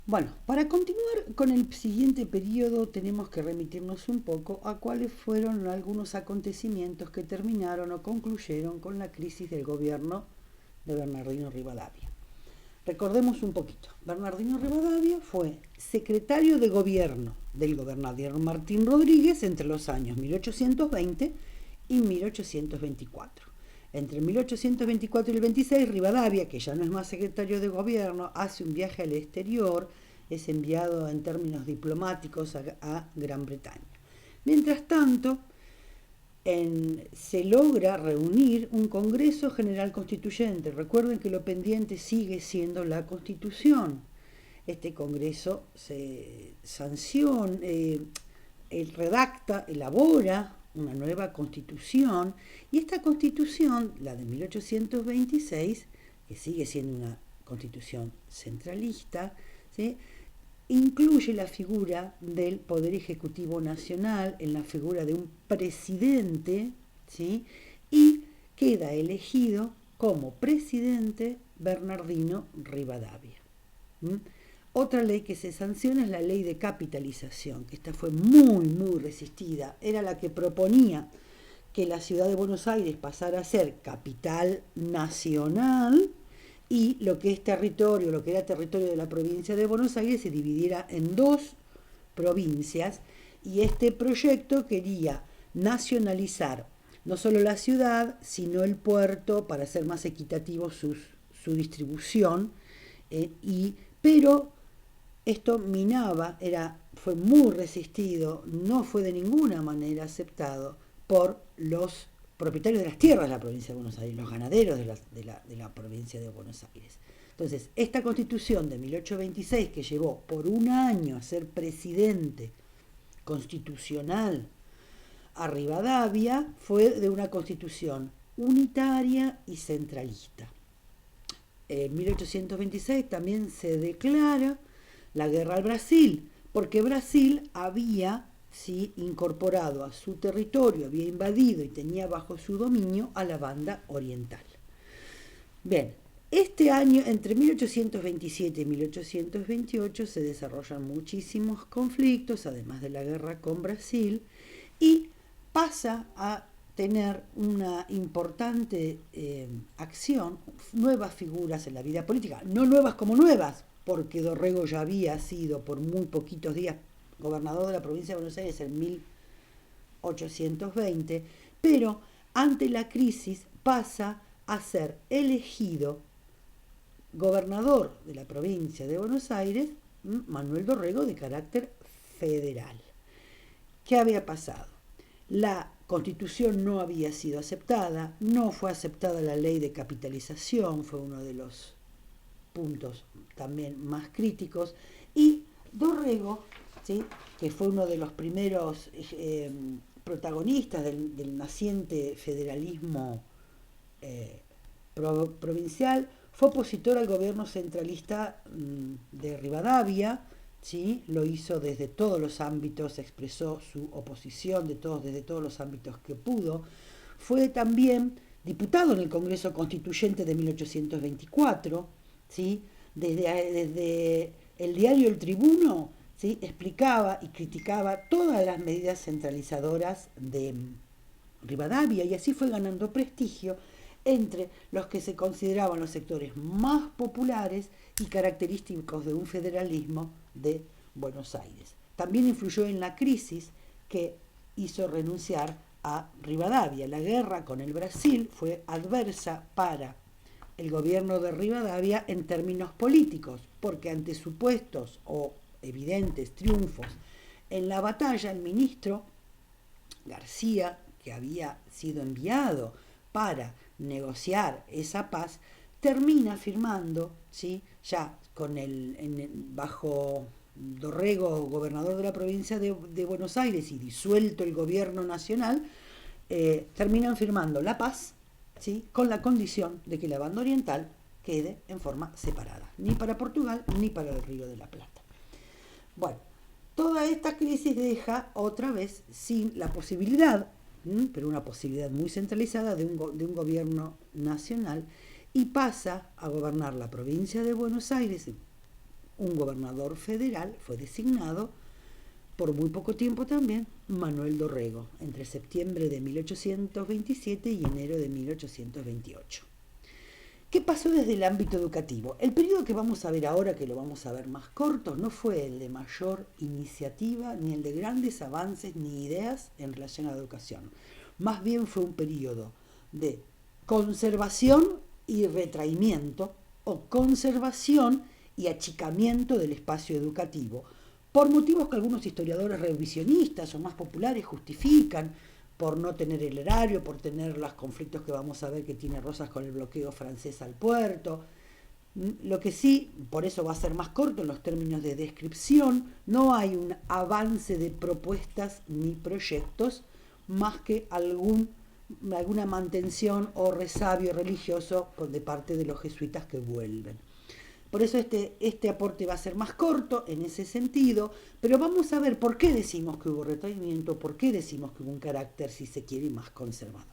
Bueno, para continuar con el siguiente periodo tenemos que remitirnos un poco a cuáles fueron algunos acontecimientos que terminaron o concluyeron con la crisis del gobierno de Bernardino Rivadavia. Recordemos un poquito. Bernardino Rivadavia fue secretario de gobierno del gobernador Martín Rodríguez entre los años 1820 y 1824. Entre 1824 y el 26, Rivadavia, que ya no es más secretario de gobierno, hace un viaje al exterior, es enviado en términos diplomáticos a Gran Bretaña. Mientras tanto, se logra reunir un Congreso General Constituyente. Recuerden que lo pendiente sigue siendo la Constitución. Este Congreso se sanciona, redacta, elabora una nueva Constitución, y esta Constitución, la de 1826, que sigue siendo una Constitución centralista, ¿sí?, incluye la figura del Poder Ejecutivo Nacional en la figura de un presidente, ¿sí?, y queda elegido como presidente Bernardino Rivadavia. Otra ley que se sanciona es la ley de capitalización, que esta fue muy resistida. Era la que proponía que la ciudad de Buenos Aires pasara a ser capital nacional y lo que era territorio de la provincia de Buenos Aires se dividiera en dos provincias, y este proyecto quería nacionalizar no solo la ciudad, sino el puerto para hacer más equitativo su distribución, pero esto fue muy resistido, no fue de ninguna manera aceptado por los propietarios de las tierras de la provincia de Buenos Aires, los ganaderos de la provincia de Buenos Aires. Entonces, esta Constitución de 1826, que llevó por un año a ser presidente constitucional a Rivadavia, fue de una Constitución unitaria y centralista. En 1826 también se declara la guerra al Brasil, porque Brasil había incorporado a su territorio, había invadido y tenía bajo su dominio a la banda oriental. Bien, este año, entre 1827 y 1828, se desarrollan muchísimos conflictos, además de la guerra con Brasil, y pasa a tener una importante acción, nuevas figuras en la vida política, no nuevas como nuevas, porque Dorrego ya había sido por muy poquitos días gobernador de la provincia de Buenos Aires en 1820, pero ante la crisis pasa a ser elegido gobernador de la provincia de Buenos Aires Manuel Dorrego, de carácter federal. ¿Qué había pasado? La Constitución no había sido aceptada, no fue aceptada la ley de capitalización, fue uno de los puntos también más críticos, y Dorrego, ¿sí?, que fue uno de los primeros protagonistas del naciente federalismo provincial, fue opositor al gobierno centralista de Rivadavia, ¿sí?, lo hizo desde todos los ámbitos, expresó su oposición desde todos los ámbitos que pudo. Fue también diputado en el Congreso Constituyente de 1824, ¿sí? Desde el diario El Tribuno, ¿sí?, explicaba y criticaba todas las medidas centralizadoras de Rivadavia, y así fue ganando prestigio entre los que se consideraban los sectores más populares y característicos de un federalismo de Buenos Aires. También influyó en la crisis que hizo renunciar a Rivadavia. La guerra con el Brasil fue adversa para el gobierno de Rivadavia en términos políticos, porque ante supuestos o evidentes triunfos en la batalla, el ministro García, que había sido enviado para negociar esa paz, termina firmando, ¿sí?, ya bajo Dorrego, gobernador de la provincia de Buenos Aires, y disuelto el gobierno nacional, terminan firmando la paz, ¿sí?, con la condición de que la banda oriental quede en forma separada, ni para Portugal ni para el Río de la Plata. Bueno, toda esta crisis deja otra vez sin la posibilidad, pero una posibilidad muy centralizada, de un gobierno nacional, y pasa a gobernar la provincia de Buenos Aires un gobernador federal fue designado por muy poco tiempo también, Manuel Dorrego, entre septiembre de 1827 y enero de 1828. ¿Qué pasó desde el ámbito educativo? El periodo que vamos a ver ahora, que lo vamos a ver más corto, no fue el de mayor iniciativa, ni el de grandes avances ni ideas en relación a la educación. Más bien fue un periodo de conservación y retraimiento, o conservación y achicamiento del espacio educativo, por motivos que algunos historiadores revisionistas o más populares justifican, por no tener el erario, por tener los conflictos que vamos a ver que tiene Rosas con el bloqueo francés al puerto. Lo que sí, por eso va a ser más corto en los términos de descripción, no hay un avance de propuestas ni proyectos, más que alguna mantención o resabio religioso de parte de los jesuitas que vuelven. Por eso este aporte va a ser más corto en ese sentido, pero vamos a ver por qué decimos que hubo retraimiento, por qué decimos que hubo un carácter, si se quiere, más conservador.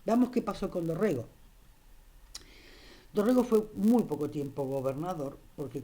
Veamos qué pasó con Dorrego. Dorrego fue muy poco tiempo gobernador, porque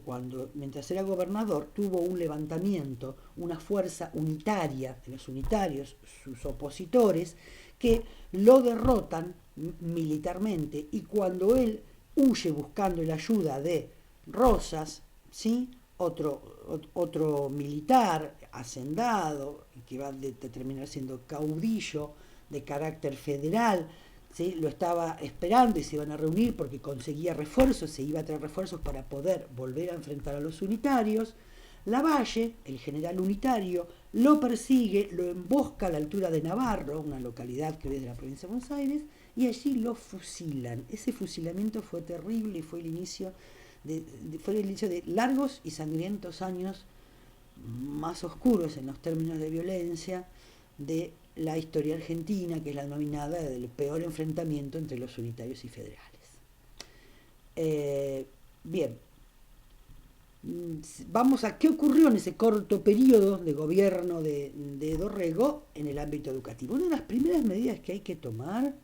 mientras era gobernador tuvo un levantamiento, una fuerza unitaria de los unitarios, sus opositores, que lo derrotan militarmente, y cuando él huye buscando la ayuda de Rosas, ¿sí? Otro militar hacendado, que va a terminar siendo caudillo de carácter federal, ¿sí? Lo estaba esperando y se iban a reunir porque conseguía refuerzos, se iba a traer refuerzos para poder volver a enfrentar a los unitarios. Lavalle, el general unitario, lo persigue, lo embosca a la altura de Navarro, una localidad que es de la provincia de Buenos Aires, y allí lo fusilan. Ese fusilamiento fue terrible y fue el inicio de largos y sangrientos años más oscuros en los términos de violencia de la historia argentina, que es la denominada del peor enfrentamiento entre los unitarios y federales. Bien, vamos a qué ocurrió en ese corto periodo de gobierno de Dorrego en el ámbito educativo. Una de las primeras medidas que hay que tomar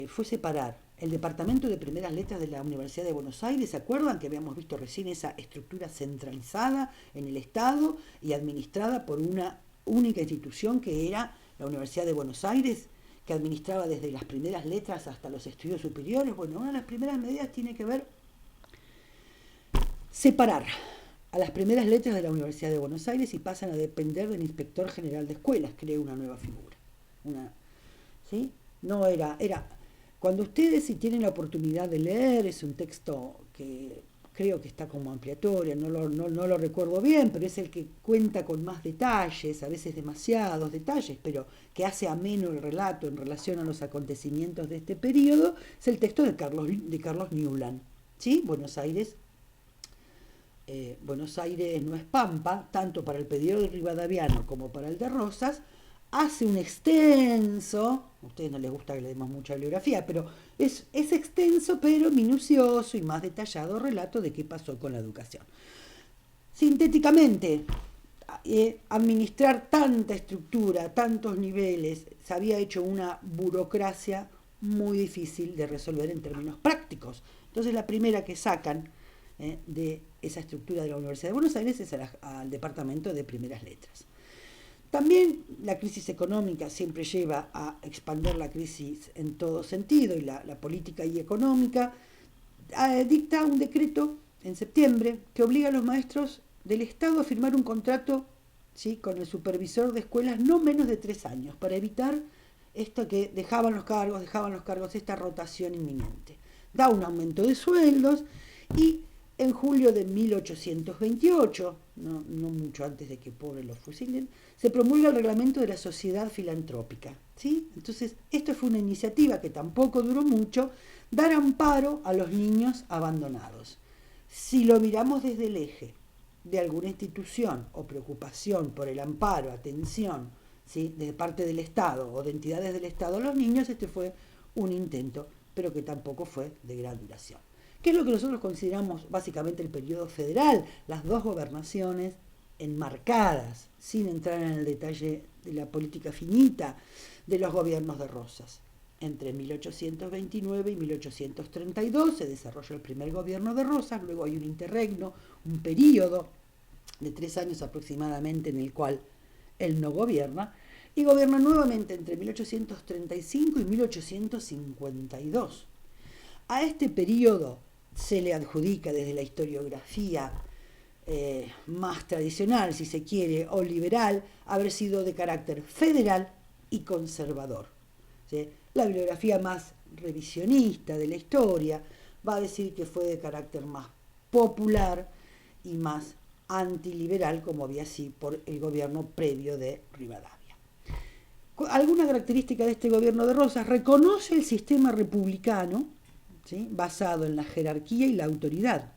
fue separar el Departamento de Primeras Letras de la Universidad de Buenos Aires. ¿Se acuerdan que habíamos visto recién esa estructura centralizada en el Estado y administrada por una única institución que era la Universidad de Buenos Aires, que administraba desde las primeras letras hasta los estudios superiores? Bueno, una de las primeras medidas tiene que ver separar a las primeras letras de la Universidad de Buenos Aires y pasan a depender del Inspector General de Escuelas, crea una nueva figura. ¿Sí? No era cuando ustedes, si tienen la oportunidad de leer, es un texto que creo que está como ampliatorio, no lo recuerdo bien, pero es el que cuenta con más detalles, a veces demasiados detalles, pero que hace ameno el relato en relación a los acontecimientos de este periodo, es el texto de Carlos Newland, ¿sí? Buenos Aires no es Pampa, tanto para el periodo de Rivadaviano como para el de Rosas. Hace un extenso, a ustedes no les gusta que le demos mucha bibliografía, pero es extenso pero minucioso y más detallado relato de qué pasó con la educación. Sintéticamente, administrar tanta estructura, tantos niveles, se había hecho una burocracia muy difícil de resolver en términos prácticos. Entonces la primera que sacan de esa estructura de la Universidad de Buenos Aires es al Departamento de Primeras Letras. También la crisis económica siempre lleva a expandir la crisis en todo sentido, y la política y económica dicta un decreto en septiembre que obliga a los maestros del Estado a firmar un contrato, ¿sí?, con el supervisor de escuelas no menos de 3 años, para evitar esto que dejaban los cargos, esta rotación inminente. Da un aumento de sueldos y en julio de 1828, no mucho antes de que pobres los fusilen, se promulga el reglamento de la sociedad filantrópica, ¿sí? Entonces, esto fue una iniciativa que tampoco duró mucho, dar amparo a los niños abandonados. Si lo miramos desde el eje de alguna institución o preocupación por el amparo, atención, ¿sí?, de parte del Estado o de entidades del Estado a los niños, este fue un intento, pero que tampoco fue de gran duración. ¿Qué es lo que nosotros consideramos básicamente el periodo federal? Las dos gobernaciones enmarcadas, sin entrar en el detalle de la política finita de los gobiernos de Rosas. Entre 1829 y 1832 se desarrolla el primer gobierno de Rosas, luego hay un interregno, un periodo de 3 años aproximadamente en el cual él no gobierna, y gobierna nuevamente entre 1835 y 1852. A este periodo se le adjudica desde la historiografía más tradicional, si se quiere, o liberal, haber sido de carácter federal y conservador. ¿Sí? La bibliografía más revisionista de la historia va a decir que fue de carácter más popular y más antiliberal, como había sido por el gobierno previo de Rivadavia. Alguna característica de este gobierno de Rosas: reconoce el sistema republicano, ¿sí?, basado en la jerarquía y la autoridad.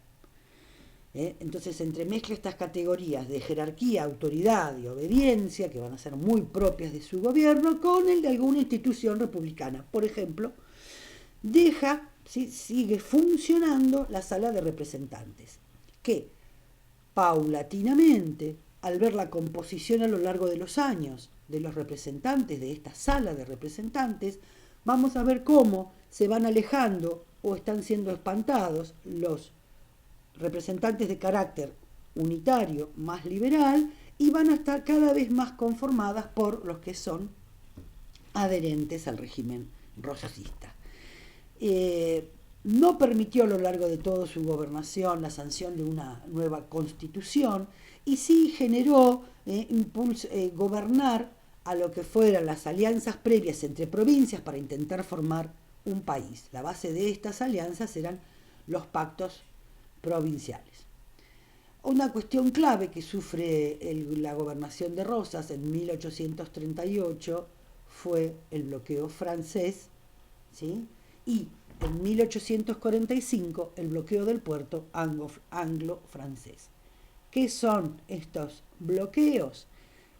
Entonces entremezcla estas categorías de jerarquía, autoridad y obediencia, que van a ser muy propias de su gobierno, con el de alguna institución republicana. Por ejemplo, sigue funcionando la Sala de Representantes, que paulatinamente, al ver la composición a lo largo de los años de los representantes de esta Sala de Representantes, vamos a ver cómo se van alejando o están siendo espantados los representantes de carácter unitario más liberal, y van a estar cada vez más conformadas por los que son adherentes al régimen rosasista. No permitió a lo largo de toda su gobernación la sanción de una nueva constitución, y sí generó gobernar a lo que fueran las alianzas previas entre provincias para intentar formar un país. La base de estas alianzas eran los pactos provinciales. Una cuestión clave que sufre la gobernación de Rosas en 1838 fue el bloqueo francés, ¿sí?, y en 1845 el bloqueo del puerto anglo-francés. ¿Qué son estos bloqueos?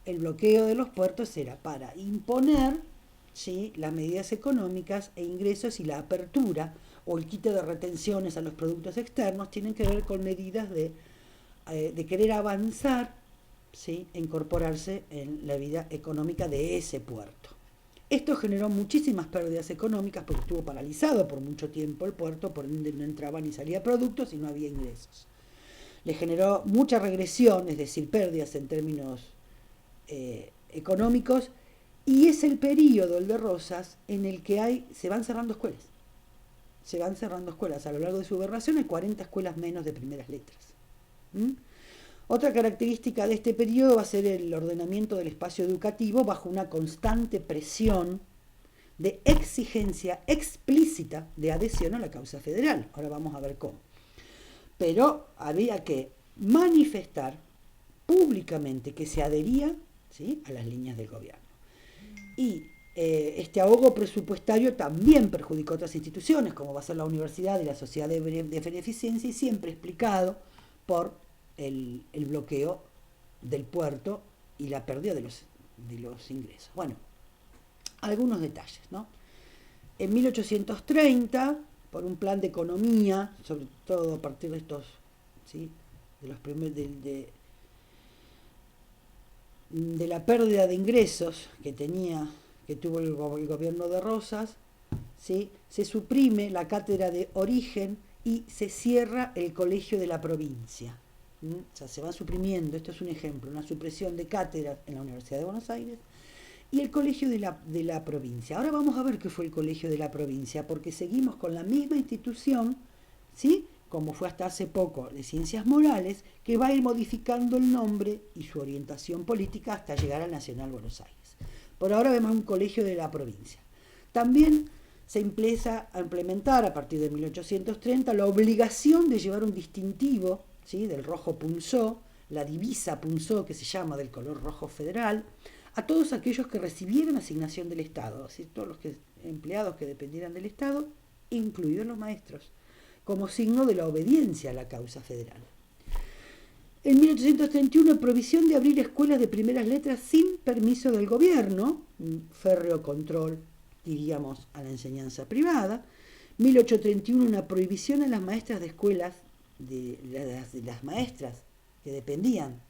El bloqueo de los puertos era para imponer, ¿sí?, las medidas económicas e ingresos, y la apertura o el quite de retenciones a los productos externos tienen que ver con medidas de querer avanzar, ¿sí?, e incorporarse en la vida económica de ese puerto. Esto generó muchísimas pérdidas económicas porque estuvo paralizado por mucho tiempo el puerto, por donde no entraban ni salía productos y no había ingresos. Le generó mucha regresión, es decir, pérdidas en términos económicos, y es el periodo, el de Rosas, en el que se van cerrando escuelas. Se van cerrando escuelas. A lo largo de su gobernación hay 40 escuelas menos de primeras letras. Otra característica de este periodo va a ser el ordenamiento del espacio educativo bajo una constante presión de exigencia explícita de adhesión a la causa federal. Ahora vamos a ver cómo. Pero había que manifestar públicamente que se adhería, ¿sí?, a las líneas del gobierno. Y este ahogo presupuestario también perjudicó a otras instituciones, como va a ser la universidad y la sociedad de beneficencia, y siempre explicado por el bloqueo del puerto y la pérdida de los ingresos. Bueno, algunos detalles, ¿no? En 1830, por un plan de economía, sobre todo a partir de estos, ¿sí?, de los primeros de la pérdida de ingresos que tuvo el gobierno de Rosas, ¿sí?, se suprime la cátedra de origen y se cierra el colegio de la provincia. O sea, se va suprimiendo, esto es un ejemplo, una supresión de cátedras en la Universidad de Buenos Aires y el colegio de la provincia. Ahora vamos a ver qué fue el colegio de la provincia, porque seguimos con la misma institución, ¿sí?, como fue hasta hace poco de Ciencias Morales, que va a ir modificando el nombre y su orientación política hasta llegar al Nacional Buenos Aires. Por ahora vemos un colegio de la provincia. También se empieza a implementar a partir de 1830 la obligación de llevar un distintivo, ¿sí?, del rojo punzó, la divisa punzó, que se llama del color rojo federal, a todos aquellos que recibieran asignación del Estado, es decir, todos los empleados que dependieran del Estado, incluidos los maestros, como signo de la obediencia a la causa federal. En 1831, prohibición de abrir escuelas de primeras letras sin permiso del gobierno, un férreo control, diríamos, a la enseñanza privada. 1831, una prohibición a las maestras de escuelas, de las maestras que dependían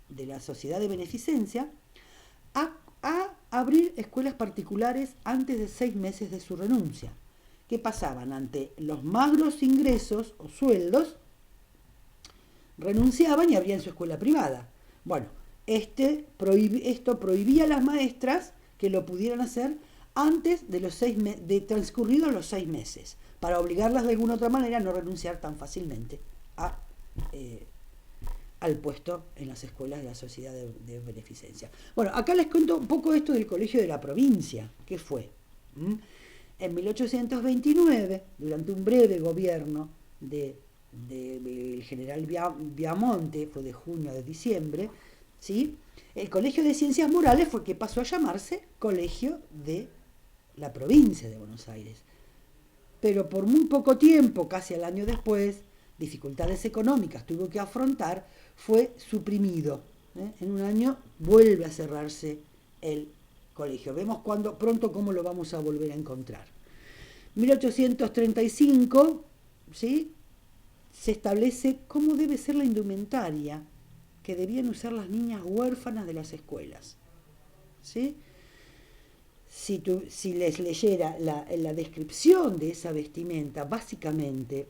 de la sociedad de beneficencia, a abrir escuelas particulares antes de 6 meses de su renuncia, que pasaban ante los magros ingresos o sueldos, renunciaban y abrían su escuela privada. Bueno, esto prohibía a las maestras que lo pudieran hacer antes de de transcurridos los 6 meses, para obligarlas de alguna otra manera a no renunciar tan fácilmente al puesto en las escuelas de la sociedad de beneficencia. Bueno, acá les cuento un poco esto del Colegio de la Provincia. ¿Qué fue? En 1829, durante un breve gobierno del general Viamonte, fue de junio a de diciembre, ¿sí? El Colegio de Ciencias Morales fue que pasó a llamarse Colegio de la Provincia de Buenos Aires. Pero por muy poco tiempo, casi al año después, dificultades económicas tuvo que afrontar, fue suprimido. En un año vuelve a cerrarse el colegio. Vemos pronto cómo lo vamos a volver a encontrar. 1835, ¿sí? Se establece cómo debe ser la indumentaria que debían usar las niñas huérfanas de las escuelas. ¿Sí? Si les leyera la descripción de esa vestimenta, básicamente,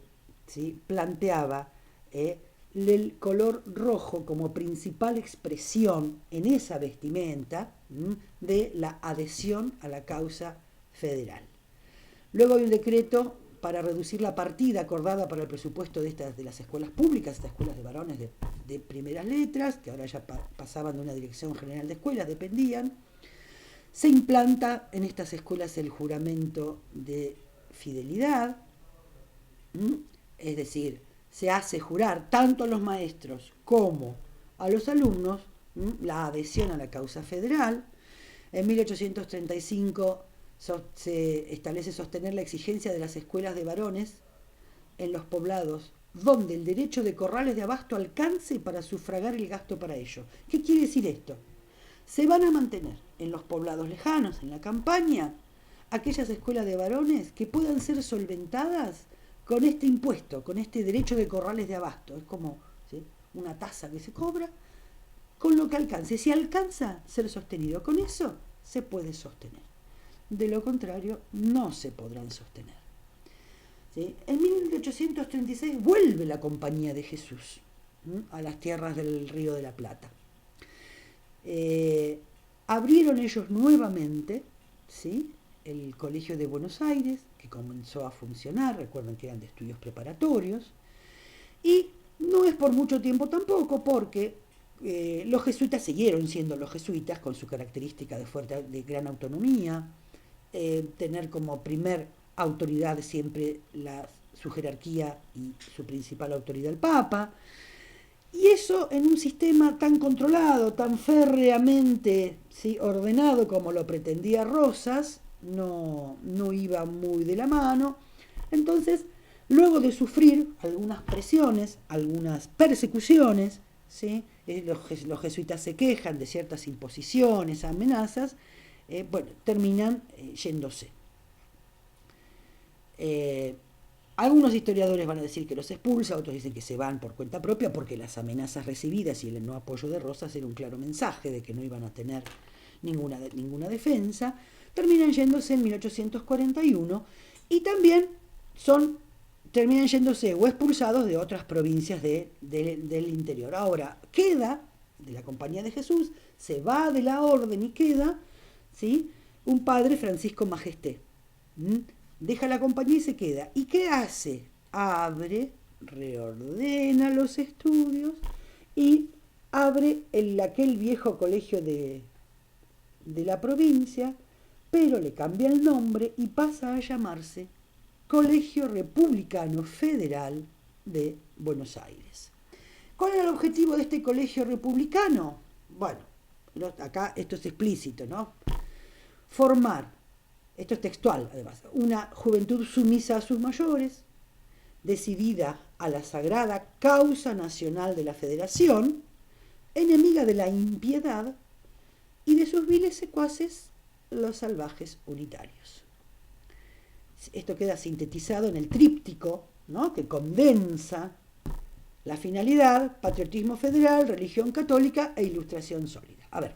¿sí?, planteaba el color rojo como principal expresión en esa vestimenta de la adhesión a la causa federal. Luego hay un decreto para reducir la partida acordada para el presupuesto de las escuelas públicas, estas escuelas de varones de primeras letras, que ahora ya pasaban de una dirección general de escuelas, dependían. Se implanta en estas escuelas el juramento de fidelidad, es decir, se hace jurar tanto a los maestros como a los alumnos la adhesión a la causa federal. En 1835 se establece sostener la exigencia de las escuelas de varones en los poblados donde el derecho de corrales de abasto alcance para sufragar el gasto para ello. ¿Qué quiere decir esto? Se van a mantener en los poblados lejanos, en la campaña, aquellas escuelas de varones que puedan ser solventadas con este impuesto, con este derecho de corrales de abasto. Es como, ¿sí?, una tasa que se cobra, con lo que alcance. Si alcanza ser sostenido con eso, se puede sostener. De lo contrario, no se podrán sostener. ¿Sí? En 1836 vuelve la Compañía de Jesús a las tierras del Río de la Plata. Abrieron ellos nuevamente, ¿sí?, el Colegio de Buenos Aires, que comenzó a funcionar, recuerden que eran de estudios preparatorios, y no es por mucho tiempo tampoco, porque los jesuitas siguieron siendo los jesuitas, con su característica de gran autonomía, tener como primer autoridad siempre su jerarquía y su principal autoridad el Papa. Y eso en un sistema tan controlado, tan férreamente, ¿sí?, ordenado como lo pretendía Rosas, no iba muy de la mano. Entonces, luego de sufrir algunas presiones, algunas persecuciones, ¿sí?, los jesuitas se quejan de ciertas imposiciones, amenazas, terminan yéndose. Algunos historiadores van a decir que los expulsa, otros dicen que se van por cuenta propia, porque las amenazas recibidas y el no apoyo de Rosas era un claro mensaje de que no iban a tener ninguna defensa. Terminan yéndose en 1841 y también terminan yéndose o expulsados de otras provincias del interior. Ahora, queda de la Compañía de Jesús, se va de la orden y queda, ¿sí?, un padre, Francisco Majesté. Deja la compañía y se queda. ¿Y qué hace? Abre, reordena los estudios y abre aquel viejo colegio de la provincia, pero le cambia el nombre y pasa a llamarse Colegio Republicano Federal de Buenos Aires. ¿Cuál era el objetivo de este colegio republicano? Bueno, acá esto es explícito, ¿no? Formar, esto es textual además, una juventud sumisa a sus mayores, decidida a la sagrada causa nacional de la Federación, enemiga de la impiedad y de sus viles secuaces, los salvajes unitarios. Esto queda sintetizado en el tríptico, ¿no?, que condensa la finalidad: patriotismo federal, religión católica e ilustración sólida. A ver,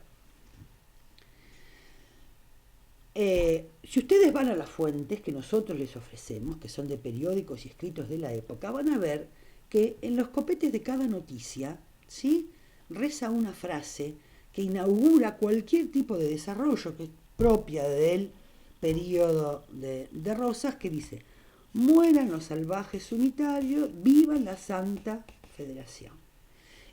Si ustedes van a las fuentes que nosotros les ofrecemos, que son de periódicos y escritos de la época, van a ver que en los copetes de cada noticia, ¿sí?, reza una frase que inaugura cualquier tipo de desarrollo, que es propia del periodo de Rosas, que dice: mueran los salvajes unitarios, viva la Santa Federación.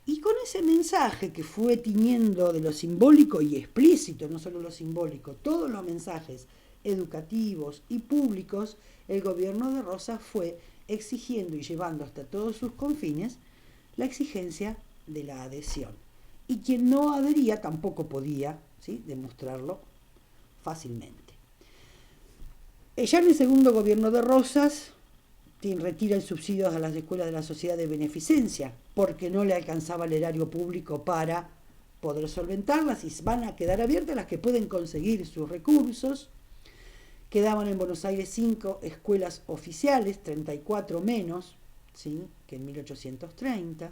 Y con ese mensaje que fue tiñendo de lo simbólico y explícito, no solo lo simbólico, todos los mensajes educativos y públicos, el gobierno de Rosas fue exigiendo y llevando hasta todos sus confines la exigencia de la adhesión. Y quien no adhería tampoco podía, ¿sí?, demostrarlo fácilmente. Ya en el segundo gobierno de Rosas retira el subsidio a las escuelas de la sociedad de beneficencia, porque no le alcanzaba el erario público para poder solventarlas, y van a quedar abiertas las que pueden conseguir sus recursos. Quedaban en Buenos Aires 5 escuelas oficiales, 34 menos, ¿sí?, que en 1830.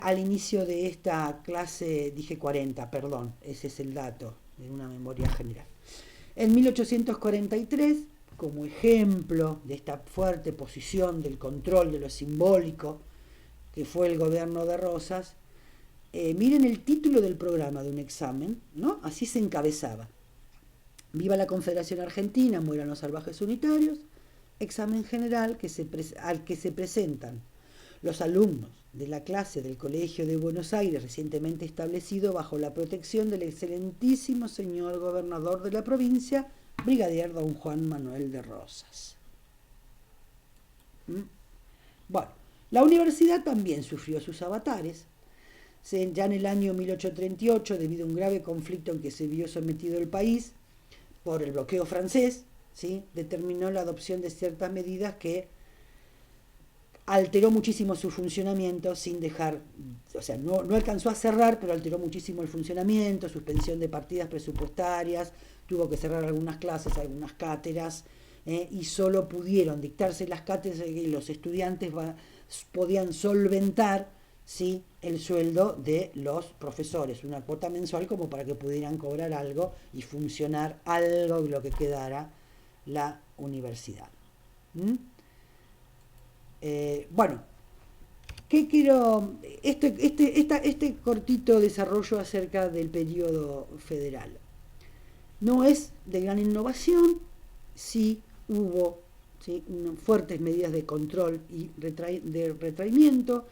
Al inicio de esta clase dije 40, perdón, ese es el dato de una memoria general. En 1843, como ejemplo de esta fuerte posición del control de lo simbólico que fue el gobierno de Rosas, miren el título del programa de un examen, ¿no? Así se encabezaba: viva la Confederación Argentina, mueran los salvajes unitarios. Examen general al que se presentan los alumnos de la clase del Colegio de Buenos Aires, recientemente establecido bajo la protección del excelentísimo señor gobernador de la provincia, brigadier don Juan Manuel de Rosas. Bueno, la universidad también sufrió sus avatares. Ya en el año 1838, debido a un grave conflicto en que se vio sometido el país por el bloqueo francés, ¿sí?, determinó la adopción de ciertas medidas que alteró muchísimo su funcionamiento sin dejar, o sea, no alcanzó a cerrar, pero alteró muchísimo el funcionamiento, suspensión de partidas presupuestarias, tuvo que cerrar algunas clases, algunas cátedras, y solo pudieron dictarse las cátedras y los estudiantes podían solventar, ¿sí?, el sueldo de los profesores, una cuota mensual como para que pudieran cobrar algo y funcionar algo de lo que quedara la universidad. Bueno, ¿qué quiero? Este cortito desarrollo acerca del periodo federal no es de gran innovación. Sí hubo, ¿sí?, fuertes medidas de control y de retraimiento,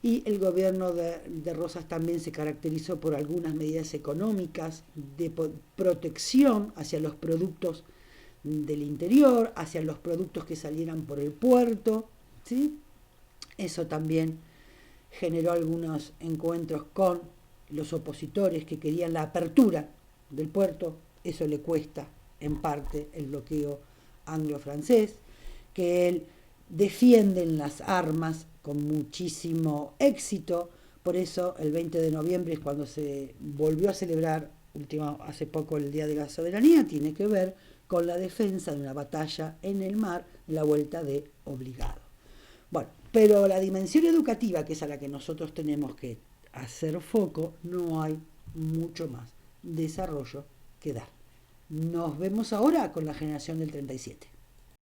y el gobierno de Rosas también se caracterizó por algunas medidas económicas de protección hacia los productos del interior, hacia los productos que salieran por el puerto, ¿sí? Eso también generó algunos encuentros con los opositores que querían la apertura del puerto. Eso le cuesta en parte el bloqueo anglo-francés, que él defiende en las armas con muchísimo éxito. Por eso el 20 de noviembre es cuando se volvió a celebrar hace poco el Día de la Soberanía. Tiene que ver con la defensa de una batalla en el mar, la vuelta de Obligado. Bueno, pero la dimensión educativa, que es a la que nosotros tenemos que hacer foco, no hay mucho más desarrollo que dar. Nos vemos ahora con la generación del 37.